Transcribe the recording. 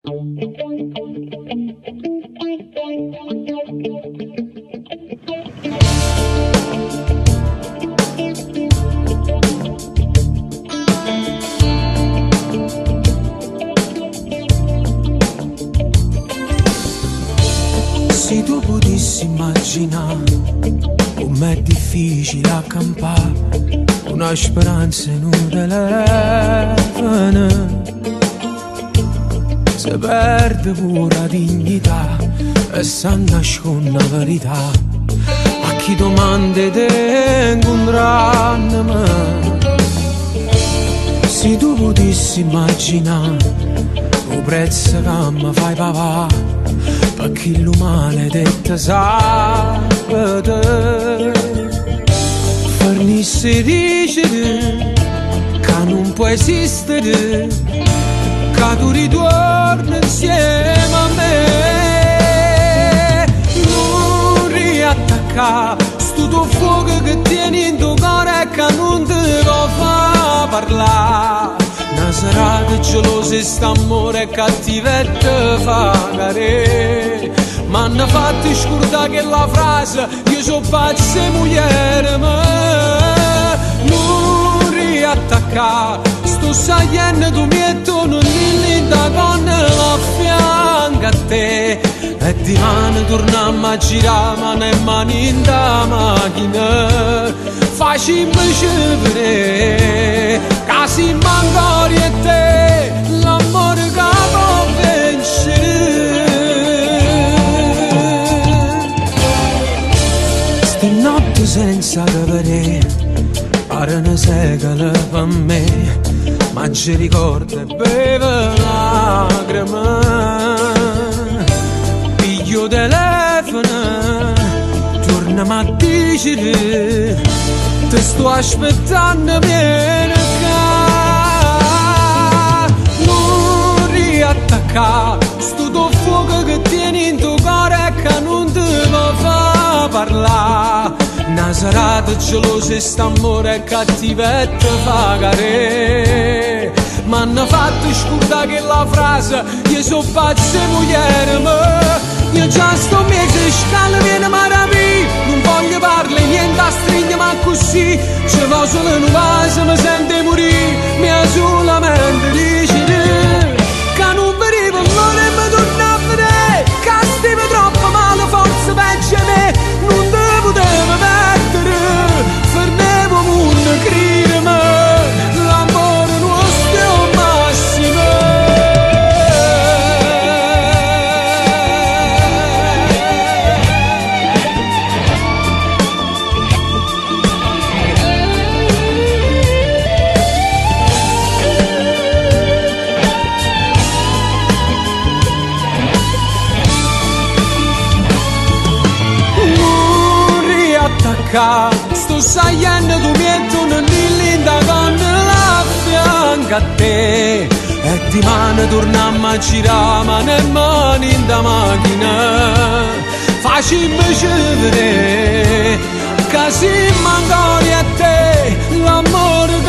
Se tu potessi immaginare com'è difficile accampare una speranza in un telefono, si perde pure la dignità e si nasconde la verità a chi domande te incontranno. Se tu potessi immaginare il prezzo che mi fai papà per chi lo maledetto sapete, fornisce dice che non può esistere, che tu ritorni insieme a me. Non riattaccare sto tuo fuoco che tieni in tuo cuore e che non ti lo fa parlare. Una serata gelosa e st'amore e cattivetta fa care. M'hanno fatto scordare che la frase io so pazza e mugliere, ma non riattaccare sto sagliendo tu mietto non dilli da con la fianca a te e di mano torniamo a girare mano e mani in da macchina facciamo scegliere casi mancori e te l'amore che può vincere. Sti notti senza capire pare una secolo per me, ma ci ricorda e beve lacrime. Piglio telefono, torniamo a dire ti sto aspettando, vieni qua. Non riattaccare sto tuo fuoco che tieni in tuo cuore e che non ti lo fa parlare. Una serata gelosa e st'amore e cattivetta fa care. M'hanno fatto scordare che la frase io so pazza e mugliere, ma io già sto mese scala viene marami. Non voglio parlare niente a stringere ma così ci va solo un vaso mi sente morire. Mia solamente dice che non venivo non e mi torna a vedere che stiamo troppo male forse peggio a me. Non te potevo perdere fermevo mondo credermi l'amore nostro è un massimo. Sto sagliendo tu mietto non dillinda con la fianca a te e di mano torniamo a girare mano e mani in da macchina facciamo scegliere che si mancori a te l'amore